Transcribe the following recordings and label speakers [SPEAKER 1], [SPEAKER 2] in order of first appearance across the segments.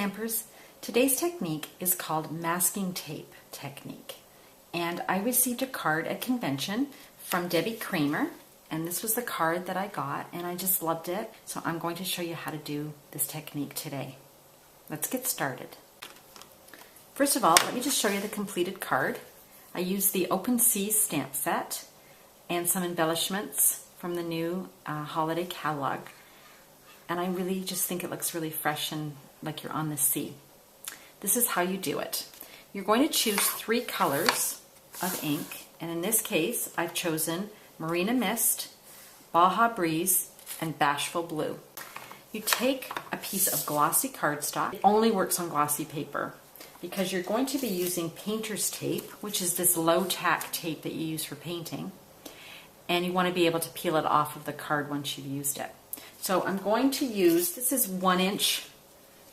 [SPEAKER 1] Stampers. Today's technique is called masking tape technique. And I received a card at convention from Debbie Kramer, and this was the card that I got, and I just loved it. So I'm going to show you how to do this technique today. Let's get started. First of all, let me just show you the completed card. I used the Open Seas stamp set and some embellishments from the new holiday catalog. And I really just think it looks really fresh and like you're on the sea. This is how you do it. You're going to choose 3 colors of ink, and in this case I've chosen Marina Mist, Baja Breeze, and Bashful Blue. You take a piece of glossy cardstock. It only works on glossy paper because you're going to be using painter's tape, which is this low tack tape that you use for painting, and you want to be able to peel it off of the card once you've used it. So I'm going to use, this is 1-inch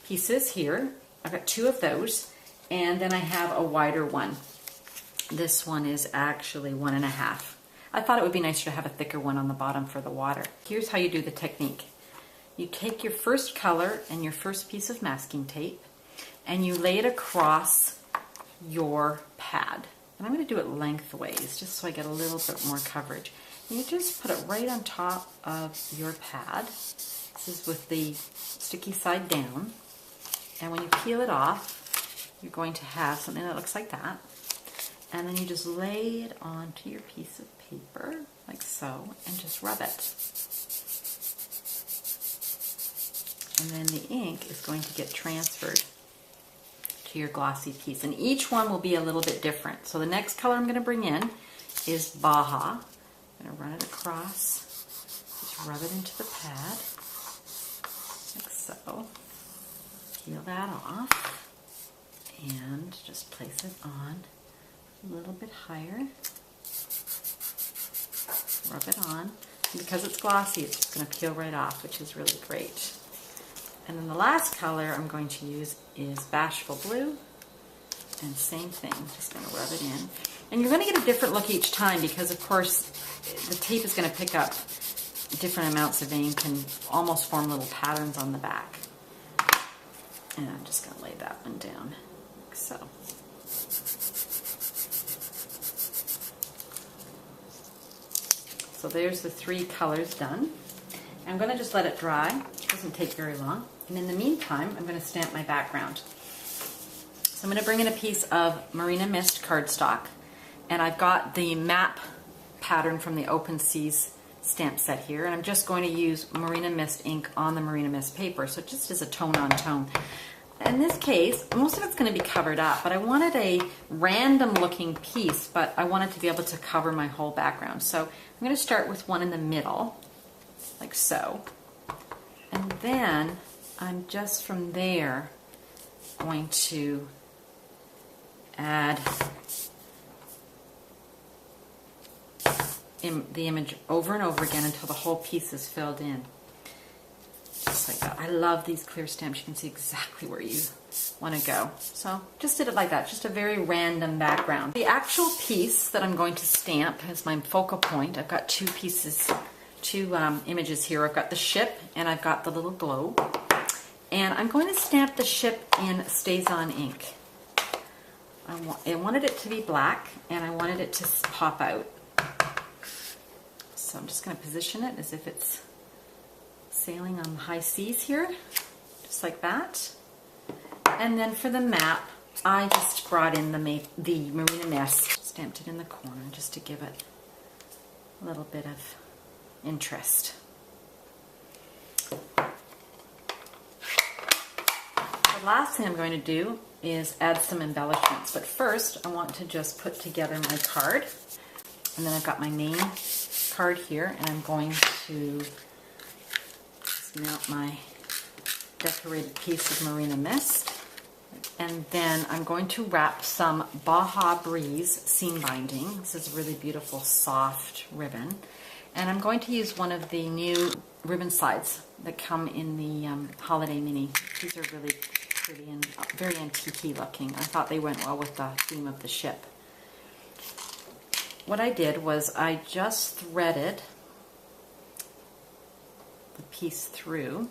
[SPEAKER 1] pieces here. I've got 2 of those, and then I have a wider one. This one is actually 1.5. I thought it would be nicer to have a thicker one on the bottom for the water. Here's how you do the technique. You take your first color and your first piece of masking tape, and you lay it across your pad. And I'm going to do it lengthways, just so I get a little bit more coverage. And you just put it right on top of your pad. This is with the sticky side down. And when you peel it off, you're going to have something that looks like that. And then you just lay it onto your piece of paper, like so, and just rub it. And then the ink is going to get transferred to your glossy piece. And each one will be a little bit different. So the next color I'm going to bring in is Baja. I'm going to run it across, just rub it into the pad, like so. Peel that off, and just place it on a little bit higher. Rub it on. And because it's glossy, it's just going to peel right off, which is really great. And then the last color I'm going to use is Bashful Blue, and same thing, just going to rub it in. And you're going to get a different look each time because, of course, the tape is going to pick up different amounts of ink and almost form little patterns on the back. And I'm just going to lay that one down, like so. So there's the 3 colors done. I'm going to just let it dry. It doesn't take very long. And in the meantime, I'm going to stamp my background. So I'm going to bring in a piece of Marina Mist cardstock, and I've got the map pattern from the Open Seas stamp set here, and I'm just going to use Marina Mist ink on the Marina Mist paper, so it just is a tone on tone. In this case, most of it's going to be covered up, but I wanted a random looking piece, but I wanted to be able to cover my whole background. So I'm going to start with one in the middle, like so, and then I'm just from there going to add the image over and over again until the whole piece is filled in. Just like that. I love these clear stamps. You can see exactly where you want to go. So just did it like that, just a very random background. The actual piece that I'm going to stamp as my focal point, I've got 2 pieces, 2 images here. I've got the ship and I've got the little globe. And I'm going to stamp the ship in Staz On Ink. I wanted it to be black and I wanted it to pop out. So I'm just going to position it as if it's sailing on the high seas here, just like that. And then for the map, I just brought in the Marina Mist, stamped it in the corner just to give it a little bit of interest. The last thing I'm going to do is add some embellishments, but first I want to just put together my card. And then I've got my main card here, and I'm going to mount my decorated piece of Marina Mist, and then I'm going to wrap some Baja Breeze seam binding. This is a really beautiful soft ribbon, and I'm going to use one of the new ribbon slides that come in the holiday mini. These are really pretty and very antique-y looking. I thought they went well with the theme of the ship. What I did was I just threaded the piece through,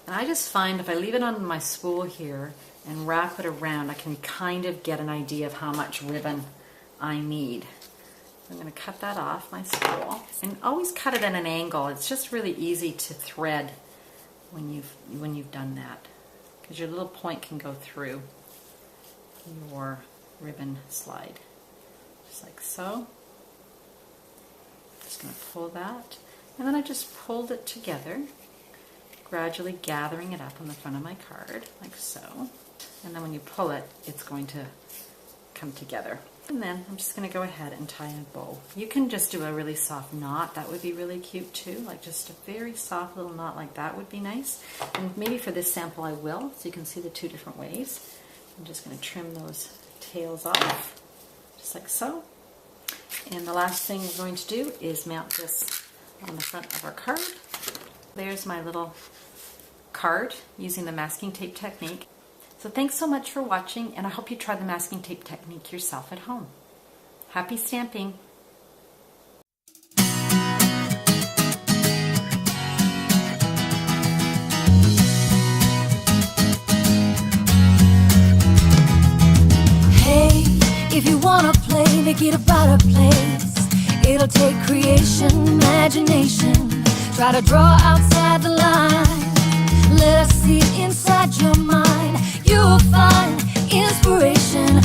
[SPEAKER 1] And I just find if I leave it on my spool here and wrap it around, I can kind of get an idea of how much ribbon I need. I'm going to cut that off my spool, and always cut it at an angle. It's just really easy to thread when you've done that, because your little point can go through your ribbon slide, just like so. Just going to pull that, and then I just pulled it together, gradually gathering it up on the front of my card, like so. And then when you pull it, it's going to come together. And then I'm just going to go ahead and tie a bow. You can just do a really soft knot. That would be really cute too. Like just a very soft little knot like that would be nice. And maybe for this sample I will, so you can see the two different ways. I'm just going to trim those tails off, just like so. And the last thing we're going to do is mount this on the front of our card. There's my little card using the masking tape technique. So thanks so much for watching, and I hope you try the masking tape technique yourself at home. Happy stamping!
[SPEAKER 2] Hey, if you wanna play, make it a brighter place. It'll take creation, imagination. Try to draw outside the line. Let us see inside your mind. You'll find inspiration.